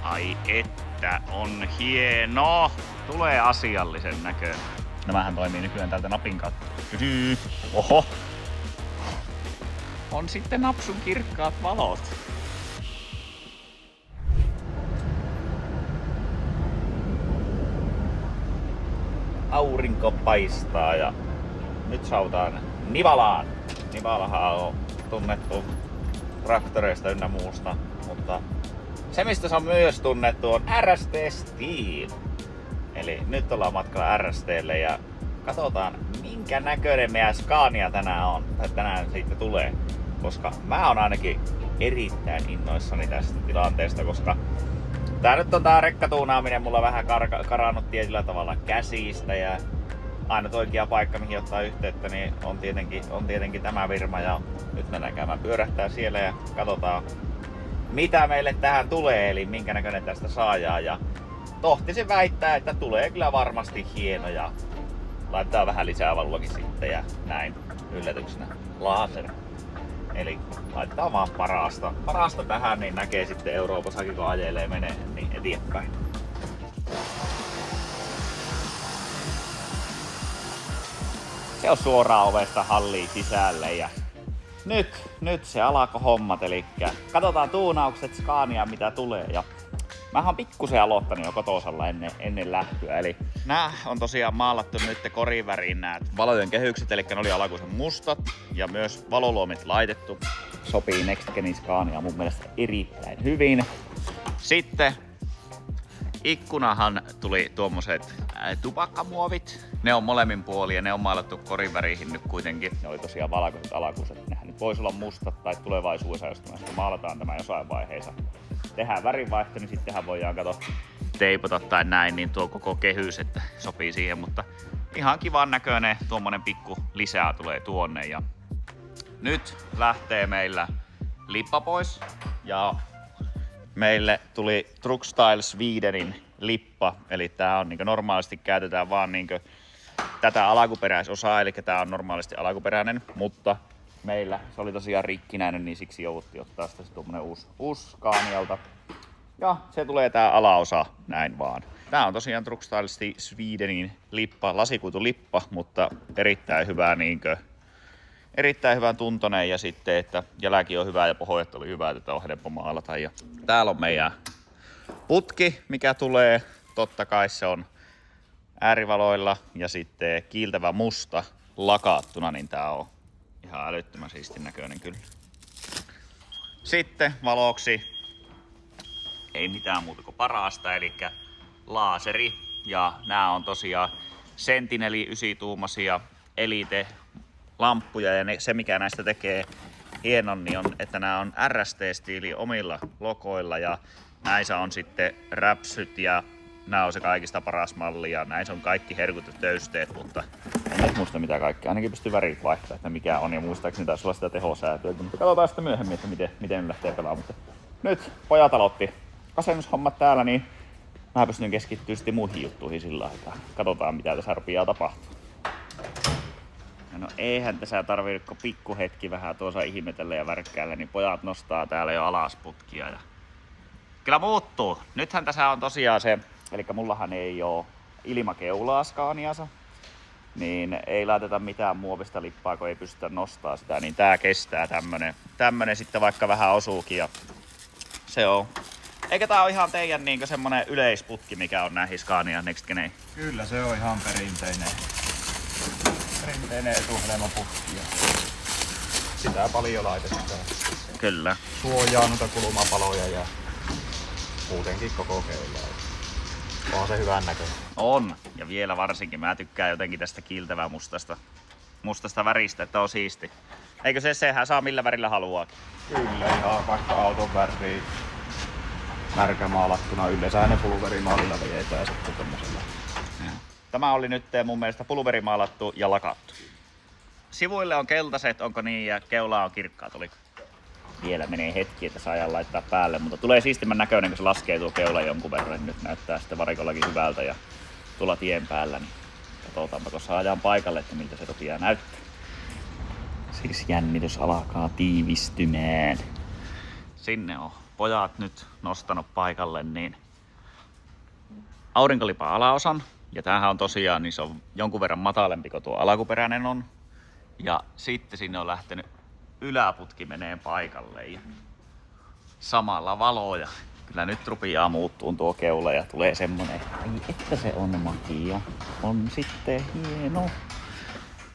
Ai että, on hieno. Tulee asiallisen näköinen. Nämähän toimii nykyään täältä napin kautta. Oho! On sitten napsun kirkkaat valot. Aurinko paistaa ja nyt sautaan Nivalaan. Nivalahan on tunnettu traktoreista ynnä muusta, mutta se mistä se on myös tunnettu on RST Steel. Eli nyt ollaan matkalla RSTlle ja katsotaan minkä näköinen meidän Scania tänään on, tai tänään siitä tulee. Koska mä oon ainakin erittäin innoissani tästä tilanteesta, koska tää rekkatuunaaminen mulla vähän karannut tietyllä tavalla käsistä ja aina oikea paikka mihin ottaa yhteyttä niin on tietenkin tämä firma ja nyt mennään käymään pyörähtää siellä ja katsotaan mitä meille tähän tulee eli minkä näköinen tästä saadaan ja tohtisin väittää, että tulee kyllä varmasti hieno ja laitetaan vähän lisää valuakin sitten ja näin yllätyksenä laser. Eli laitetaan vaan parasta tähän, niin näkee sitten Euroopassakin kun ajelee menee niin eteenpäin. Se on suoraan ovesta halliin sisälle ja nyt se alkoi hommat, eli katsotaan tuunaukset Scania mitä tulee ja mä oon pikkusen aloittanut jo kotosalla ennen lähtöä, eli nää on tosiaan maalattu nyt koriväriin nää valojen kehykset, eli ne oli alkuisen mustat ja myös valoluomit laitettu. Sopii Next Genin Scania mun mielestä erittäin hyvin. Sitten ikkunahan tuli tuommoiset tupakkamuovit. Ne on molemmin puolin ja ne on maalattu koriväriin nyt kuitenkin. Ne oli tosiaan valkoiset alakuiset. Nehän nyt voisi olla mustat tai tulevaisuudessa, jos me maalataan tämä jossain vaiheessa. Tehdään värinvaihto, niin sittenhän voidaan teipata tai näin, niin tuo koko kehys, että sopii siihen, mutta ihan kivan näköinen tuommoinen pikku lisää tulee tuonne ja nyt lähtee meillä lippa pois ja meille tuli Truckstyle Swedenin lippa, eli tää on normaalisti käytetään vaan tätä alkuperäisosaa, eli tää on normaalisti alkuperäinen, mutta meillä se oli tosiaan rikkinäinen, niin siksi jouduttiin ottaa sitä tuommoinen uusi Scanialta. Ja se tulee tää alaosa näin vaan. Tää on tosiaan Truckstyle Swedenin lippa, lasikuitulippa, mutta erittäin hyvä erittäin hyvän tuntoinen ja sitten, että jälki on hyvä ja pohjat oli hyvä, että on helppo maalata. Ja täällä on meidän putki, mikä tulee. Totta kai se on äärivaloilla ja sitten kiiltävä musta lakaattuna, niin tää on ihan älyttömän siistin näköinen kyllä. Sitten valoksi ei mitään muuta kuin parasta, eli laaseri. Ja nää on tosiaan Sentineli 9-tuumaisia Elite lamppuja ja se mikä näistä tekee hienon niin on, että nämä on RST-stiili omilla logoilla ja näissä on sitten räpsyt ja nämä on se kaikista paras malli ja näissä on kaikki herkut ja töysteet, mutta en nyt muista mitä kaikkea. Ainakin pystyy värit vaihtaa, että mikä on ja muistaakseni taisi olla sitä tehosäätöä, mutta katsotaan sitten myöhemmin, että miten lähtee pelaamaan. Mutta nyt pojat aloitti asennushommat täällä, niin mä pystyn keskittyä sitten muihin juttuihin sillä aikaa. Katsotaan mitä tässä rupeaa tapahtua. No eihän tässä tarvitse kun pikkuhetki vähän tuossa ihmetellä ja värkkäillä, niin pojat nostaa täällä jo alas putkia. Ja kyllä muuttuu. Nythän tässä on tosiaan se, eli mullahan ei oo ilmakeulaa Scaniassa, niin ei laiteta mitään muovista lippaa, kun ei pystytä nostaa sitä, niin tää kestää tämmönen sitten vaikka vähän osuukin ja se on. Eikä tää ole ihan teidän semmonen yleisputki, mikä on näihin Scania Next Geneihin? Kyllä se on ihan perinteinen etuhelmaputki ja sitä paljon laitetaan. Kyllä. Suojaa noita kulmapaloja ja muutenkin koko keulaa. On se hyvän näköinen. On. Ja vielä varsinkin mä tykkään jotenkin tästä kiiltävää mustasta väristä, että on siisti. Eikö sehän saa millä värillä haluaakin? Kyllä ihan vaikka auton väriin märkämaalattuna. Yleensä ne pulverimaalilla vejetään sitten tommosella. Tämä oli nyt mun mielestä pulverimaalattu ja lakattu. Sivuille on keltaiset, onko niin, ja keula on kirkkaat, oliko? Vielä menee hetki, että saadaan laittaa päälle, mutta tulee siistimän näköinen, kun se laskee tuo keula jonkun verran. Nyt näyttää sitten varikollakin hyvältä ja tuolla tien päällä, niin katsotaanpa, kun saadaan paikalle, että miltä se tosiaan näyttää. Siis jännitys alkaa tiivistymään. sinne on pojat nyt nostanut paikalle niin aurinkolipan alaosan. Ja tämähän on tosiaan, niin se on jonkun verran matalempi kuin tuo alkuperäinen on. Ja sitten sinne on lähtenyt yläputki menee paikalle ja samalla valoja. Kyllä nyt rupeaa muuttuun tuo keula ja tulee semmonen, että se on makia. On sitten hieno.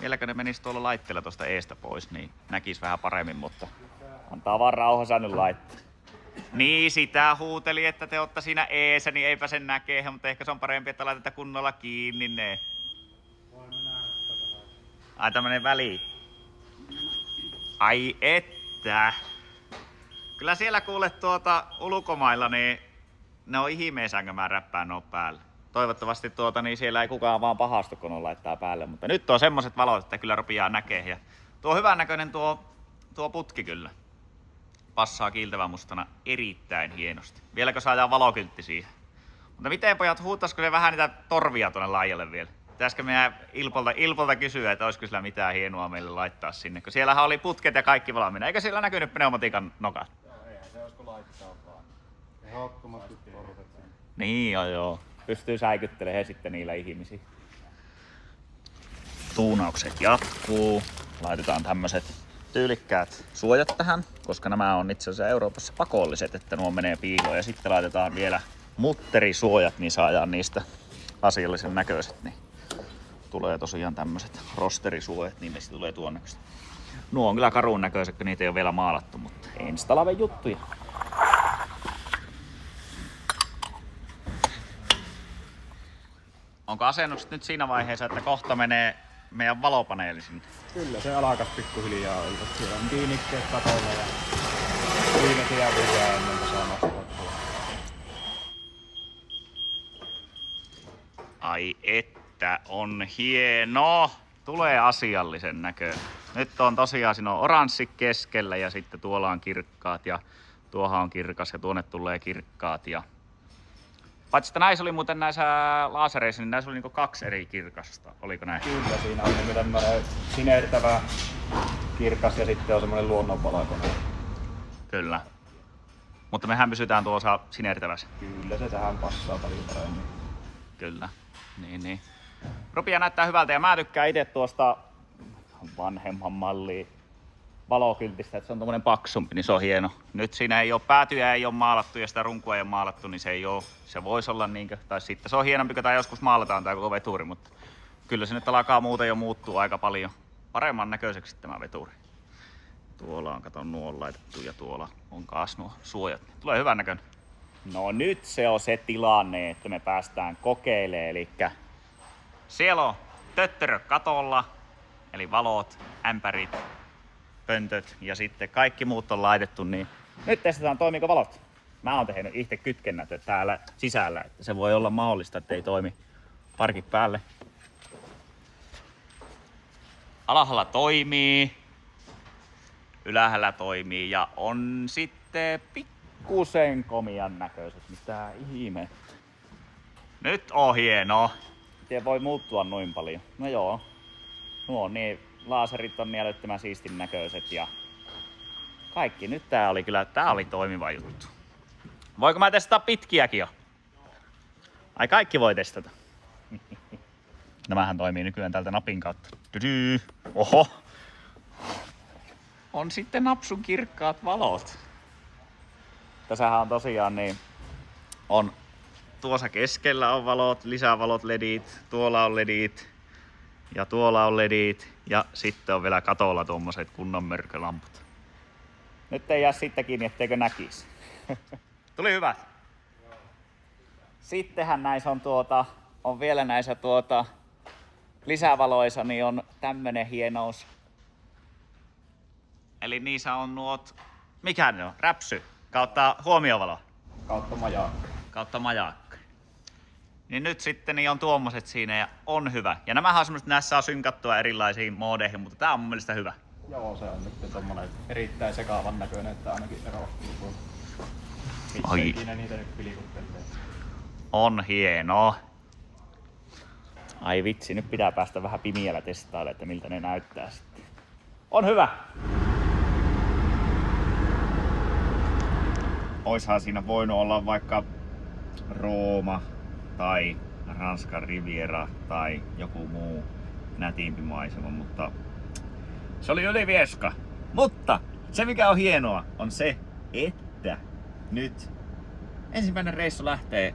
Vieläkö ne menis tuolla laitteella tuosta eestä pois, niin näkis vähän paremmin, mutta antaa vaan rauhassa nyt laittaa. Niin, sitä huuteli, että te ootte siinä eessä, niin eipä sen näkee, mutta ehkä se on parempi, että laitetaan kunnolla kiinni ne. Ai tämmönen väli. Ai että. Kyllä siellä kuulet ulkomailla, niin ne on ihmeessään, kun mä räppään nuo päällä. Toivottavasti niin siellä ei kukaan vaan pahastu, kun on laittaa päälle. Mutta nyt on semmoset valot, että kyllä rupeaa näkee. Ja tuo hyvän näköinen tuo putki kyllä. Passaa kiiltävän mustana erittäin hienosti. Vieläkö saadaan valokyltti siihen? Mutta miten pojat, huutaisiko se vähän niitä torvia tuonne laijalle vielä? Pitäisikö meidän Ilpolta kysyä, että olisiko sillä mitään hienoa meille laittaa sinne? Kun siellähän oli putket ja kaikki valmiina. Eikö siellä näkynyt pneumatiikan nokat? Joo, eihän se olisiko laittaa vaan. Ehdottomasti portet sen. Niin joo. Pystyy säikyttelemään sitten niillä ihmisiä. Tuunaukset jatkuu. Laitetaan tämmöset tyylikkäät suojat tähän, koska nämä on itse asiassa Euroopassa pakolliset, että nuo menee piiloon. Ja sitten laitetaan vielä mutterisuojat, niin saadaan niistä asiallisen näköiset. Niin tulee tosiaan tämmöset rosterisuojat, niin niistä tulee tuon näköistä. Nuo on kyllä karun näköiset, kun niitä ei ole vielä maalattu, mutta Instalaven juttuja. Onko asennukset nyt siinä vaiheessa, että kohta menee meidän valopaneeli sinne? Kyllä se alkas pikkuhiljaa olla. Siellä on kiinnikkeet katolla ja viimeisiä vielä ennen kuin saa nostaa. Ai että on hieno! Tulee asiallisen näköinen. Nyt on tosiaan, siinä on oranssi keskellä ja sitten tuolla on kirkkaat ja tuohan on kirkas ja tuonne tulee kirkkaat. Ja paitsi että näissä oli muuten näissä lasereissa, niin näissä oli niinku 2 eri kirkasta. Oliko näin? Kyllä, siinä on niinku tämmönen sinertävä kirkas ja sitten on semmonen luonnonvalkoinen. Kyllä. Mutta mehän pysytään tuossa sinertävässä. Kyllä se tähän passaa paljon paremmin. Kyllä. Niin. Rupeaa näyttää hyvältä ja mä tykkään itse tuosta vanhemman mallia valokyltistä, että se on tommonen paksumpi, niin se on hieno. Nyt siinä ei oo päätyjä, ei oo maalattu ja sitä runkua ei oo maalattu, niin se ei oo. Se voisi olla niinkö, tai sitten se on hienompi, kun tää joskus maalataan tää koko veturi, mutta kyllä se nyt alkaa muuten jo muuttuu aika paljon paremman näköiseksi tämä veturi. Tuolla on, kato, nuo on laitettu ja tuolla on kaas nuo suojat. Tulee hyvän näköinen. No nyt se on se tilanne, että me päästään kokeilemaan, eli siellä on töttörö katolla, eli valot, ämpärit, pöntöt ja sitten kaikki muut on laitettu, niin nyt testataan toimiiko valot. Mä oon tehnyt itse kytkennät täällä sisällä, että se voi olla mahdollista, että ei toimi parkit päälle. Alhaalla toimii, ylhäällä toimii ja on sitten pikkusen komian näköiset, mitä ihme. Nyt on hienoa. Miten voi muuttua noin paljon? No joo, nuo on niin, laserit on niin älyttömän siistin näköiset ja kaikki. Nyt tää oli toimiva juttu. Voiko mä testaa pitkiäkin jo? Ai kaikki voi testata. Nämähän toimii nykyään tältä napin kautta. Oho! On sitten napsun kirkkaat valot. Tässähän on tosiaan niin, on tuossa keskellä on valot, lisävalot, ledit, tuolla on ledit ja tuolla on ledit ja sitten on vielä katolla tuommoiset kunnon mörkölamput. Nyt ei jää siitä kiinni, etteikö näkisi. Tuli hyvä. Sittenhän näissä on vielä näissä lisävaloissa niin on tämmönen hienous. Eli niissä on mikä ne on? Räpsy kautta huomiovalo. Kautta majakka. Niin nyt sitten niin on tuommoiset siinä ja on hyvä. Ja nämähän on semmoset, näissä saa synkattua erilaisiin moodeihin, mutta tää on mun mielestä hyvä. Joo, se on nyt tommonen erittäin sekaavan näköinen, että ainakin erottuu. Ai. Ikinä niitä nyt pilikuttelee. On hienoa. Ai vitsi, nyt pitää päästä vähän pimiällä testailemaan, että miltä ne näyttää sitten. On hyvä! oishan siinä voinut olla vaikka Rooma tai Ranskan Riviera tai joku muu nätimpi maisema, mutta se oli Ylivieska. Mutta se mikä on hienoa on se, että nyt ensimmäinen reissu lähtee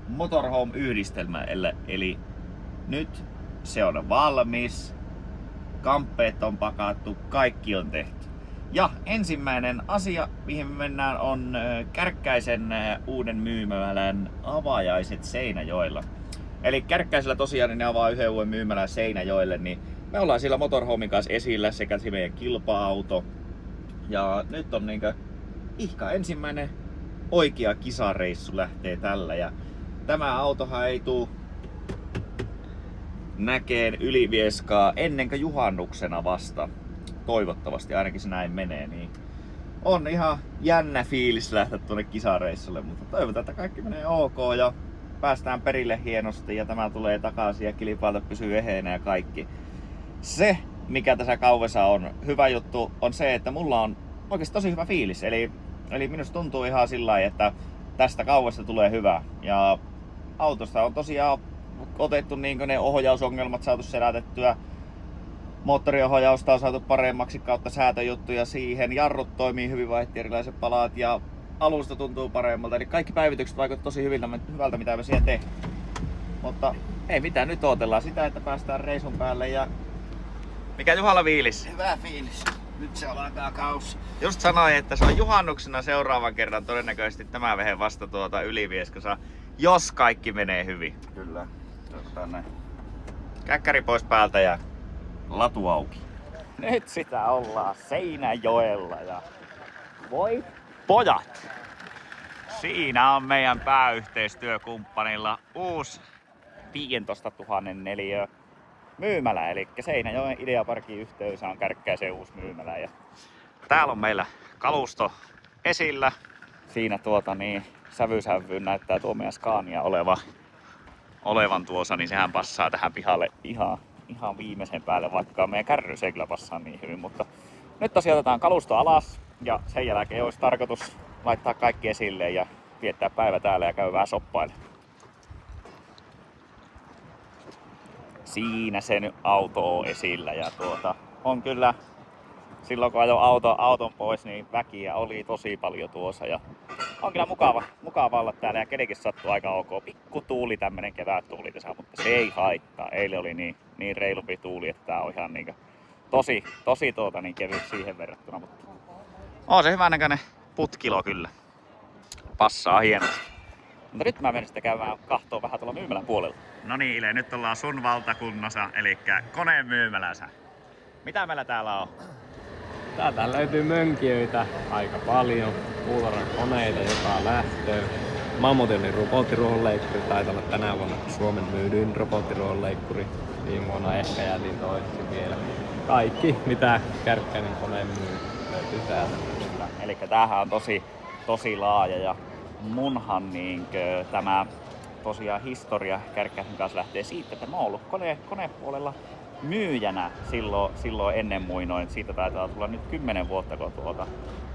motorhome-yhdistelmään, eli nyt se on valmis, kamppeet on pakattu, kaikki on tehty. Ja ensimmäinen asia, mihin me mennään, on Kärkkäisen uuden myymälän avajaiset Seinäjoella. Eli Kärkkäisellä tosiaan niin ne avaa yhden uuden myymälän Seinäjoelle, niin me ollaan siellä Motorhomen kanssa esillä sekä se meidän kilpa-auto. Ja nyt on niinkö ihka ensimmäinen oikea kisareissu lähtee tällä. Ja tämä autohan ei tuu näkeen Ylivieskaa ennen kuin juhannuksena vasta. Toivottavasti ainakin se näin menee, niin on ihan jännä fiilis lähteä tuonne kisareissulle, mutta toivotaan, että kaikki menee ok ja päästään perille hienosti ja tämä tulee takaisin ja kilpailta pysyy eheenä ja kaikki. Se, mikä tässä kauvessa on hyvä juttu, on se, että mulla on oikeasti tosi hyvä fiilis. Eli minusta tuntuu ihan sillä lailla, että tästä kauvasta tulee hyvä. Ja autosta on tosiaan otettu niin ne ohjausongelmat saatu selätettyä. Moottoriohjausta on saatu paremmaksi kautta säätöjuttuja siihen. Jarrut toimii hyvin, vaihdettiin erilaiset palat ja alusta tuntuu paremmalta. Eli kaikki päivitykset vaikuttavat tosi hyvältä, mitä me siihen tehdään. Mutta ei mitään, nyt odotellaan sitä, että päästään reisun päälle. Ja mikä Juhalla fiilis? Hyvä fiilis. Nyt se alkaa kausi. Just sanoin, että se on juhannuksena seuraavan kerran todennäköisesti tämä vehe vasta Ylivieskassa, jos kaikki menee hyvin. Kyllä. Toivotaan näin. Käkkäri pois päältä ja latu auki. Nyt sitä ollaan Seinäjoella ja voi pojat! Siinä on meidän pääyhteistyökumppanilla uusi 15 000 neliö myymälä, eli Seinäjoen Ideaparkin yhteydessä on Kärkkäisen uusi myymälä. Ja täällä on meillä kalusto esillä. Siinä sävysävyyn näyttää tuo meidän Scania olevan tuossa, niin sehän passaa tähän pihalle ihan viimeisen päälle, vaikka meidän kärry se ei kyllä passaa niin hyvin. Mutta nyt tosiaan otetaan kalusto alas ja sen jälkeen olisi tarkoitus laittaa kaikki esille ja viettää päivä täällä ja käy vähän shoppailemaan. Siinä se nyt auto on esillä ja on kyllä silloin kun ajoin auton pois, niin väkiä oli tosi paljon tuossa ja on kyllä mukava olla täällä ja kelikin sattuu aika ok. Pikku tuuli, tämmönen kevättuuli tässä, mutta se ei haittaa. Eilen oli niin reilumpi tuuli, että tää on ihan tosi kevyt siihen verrattuna, mutta on se hyvän näköinen putkilo kyllä. Passaa hienosti. Mutta nyt mä menen sitten käymään kahtoon vähän tuolla myymälän puolella. No niin Ile, nyt ollaan sun valtakunnassa, eli koneen myymälänsä. Mitä meillä täällä on? Täältä löytyy mönkijöitä aika paljon, puutarhan koneita joka lähtöön. Mammutin robottiruohonleikkuri, taitaa olla tänä vuonna Suomen myydyin robottiruohonleikkuri. Viime vuonna ehkä jäätiin toiseksi vielä. Kaikki mitä Kärkkäinen kone myy löytyy täältä. Eli tämähän on tosi laaja ja munhan tämä tosiaan historia Kärkkäisen kanssa lähtee siitä, että mä oon ollut konepuolella myyjänä silloin ennen muinoin. Siitä taitaa tulla nyt 10 vuotta, kun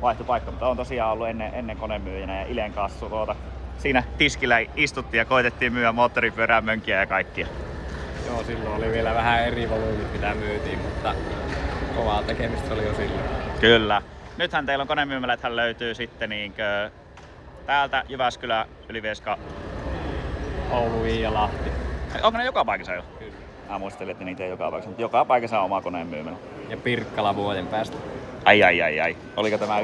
vaihtui paikka. Mutta on tosiaan ollut ennen konemyyjänä ja Ilen kanssa siinä tiskillä istuttiin ja koitettiin myyä moottoripyörää, mönkiä ja kaikkia. Joo, silloin oli vielä vähän eri volyymit mitä myytiin, mutta kovaa tekemistä oli jo silloin. Kyllä. Nythän teillä on konemyymäläthän löytyy sitten täältä Jyväskylä, Ylivieska, Oulu, ja Lahti. Onko ne joka paikassa jo? Kyllä. Mä muistelin, että niitä ei joka paikassa, mutta joka paikassa on oma koneen myymälä. Ja Pirkkala vuoden päästä. Ai. Oliko tämä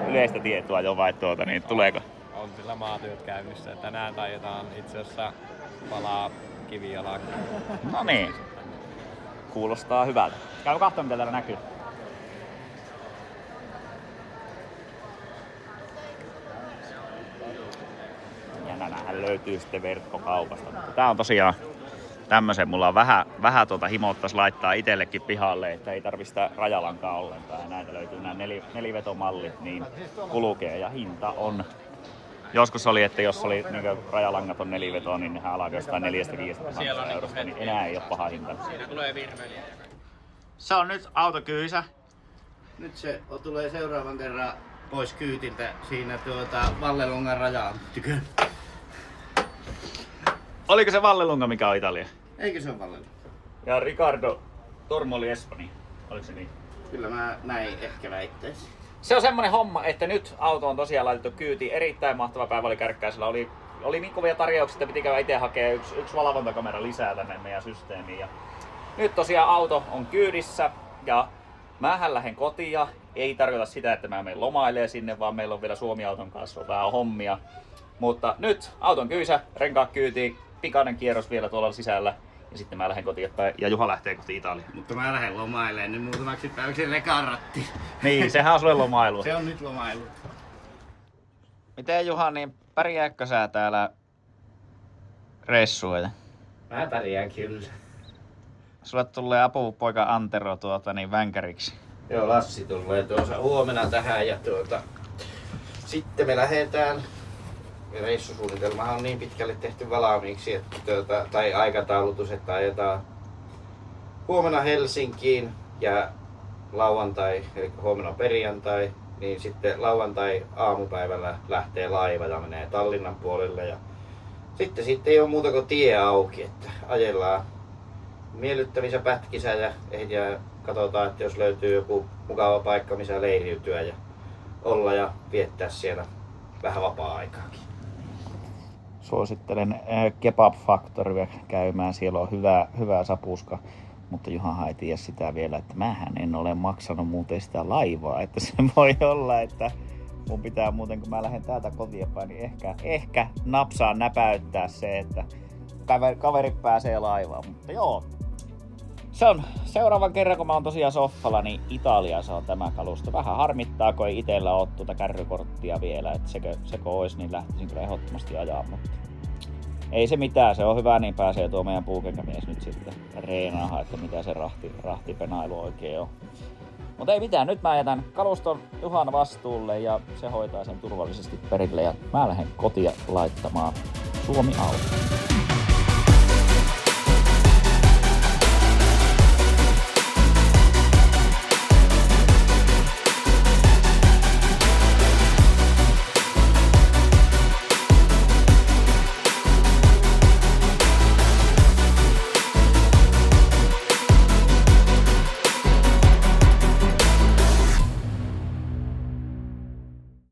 yleistä tietoa jo vai niin tuleeko? On sillä maatyöt käynnissä. Tänään taitetaan itse asiassa palaa kivijalaki. No niin. Kuulostaa hyvältä. Käy katsomaan mitä täällä näkyy. Ja nämähän löytyy sitten verkkokaupasta. Mutta tää on tosiaan tämmösen, mulla on vähän himottais laittaa itsellekin pihalle, että ei tarvi sitä rajalankaa ollenkaan. Ja näitä löytyy nämä nelivetomallit, niin kulkee ja hinta on. Joskus oli, että jos oli rajalangaton neliveto, niin nehän alkaa jostain 4-5 eurosta, niin enää ei ole paha hinta. Siinä tulee virveliä. Se on nyt autokyysä. Nyt se tulee seuraavan kerran pois kyytiltä siinä Vallelongan rajan tykö. Oliko se Vallelunga, mikä on Italia? Eikö se ole Vallelonga? Ja Ricardo Tormo oli Espanja. Oliko se niin? Kyllä mä näin ehkä väittäisin. Se on semmonen homma, että nyt auto on tosiaan laitettu kyytiin. Erittäin mahtava päivä oli Kärkkäisellä. Oli niin kovia tarjouksia, että piti käydä itse hakea yksi valvontakamera lisää tänne meidän systeemiin. Ja nyt tosiaan auto on kyydissä ja mähän lähden kotiin. Ei tarkoita sitä, että mä menen lomailemaan sinne, vaan meillä on vielä Suomi-auton kanssa vähän hommia. Mutta nyt auton kyysä, renkaat kyytiin, pikainen kierros vielä tuolla sisällä. Ja sitten mä lähden kotiin päin ja Juha lähtee kohti Italiaan. Mutta mä lähden lomailemaan nyt muutamaksi päiväksi rekarratti. Niin, sehän on sulle lomailu. Se on nyt lomailu. Miten Juha, niin pärjääkö sä täällä reissuilla? Mä pärjään kyllä. Sulle tulee apupoika Antero niin vänkäriksi. Joo, Lassi tulee tuossa huomenna tähän ja sitten me lähdetään. Reissusuunnitelmahan on niin pitkälle tehty valmiiksi, että tai aikataulutus, että ajetaan huomenna Helsinkiin ja lauantai, eli huomenna perjantai, niin sitten lauantai aamupäivällä lähtee laiva ja menee Tallinnan puolelle ja sitten ei ole muuta kuin tie auki, että ajellaan miellyttävissä pätkissä ja katsotaan, että jos löytyy joku mukava paikka, missä leiriytyä ja olla ja viettää siellä vähän vapaa-aikaakin. Suosittelen Kebab Factoria käymään, siellä on hyvä sapuska. Mutta Juhahan ei tiedä sitä vielä, että mähän en ole maksanut muuten sitä laivaa. Että se voi olla, että mun pitää muuten, kun mä lähden täältä kotiin päin, niin ehkä napsaan näpäyttää se, että kaverit pääsee laivaan. Mutta joo, se on seuraavan kerran, kun mä oon tosiaan soffalla, niin Italiassa on tämä kalusto. Vähän harmittaa, kun ei itellä ole tuota kärrykorttia vielä. Että sekö olisi, niin lähtisin kyllä ehdottomasti ajaa. Mutta ei se mitään, se on hyvä, niin pääsee tuo meidän puukenkämies nyt sitten reenaamaan, että mitä se rahtipenailu oikein on. Mutta ei mitään, nyt mä jätän kaluston Juhan vastuulle ja se hoitaa sen turvallisesti perille ja mä lähden kotia laittamaan Suomi-autoon.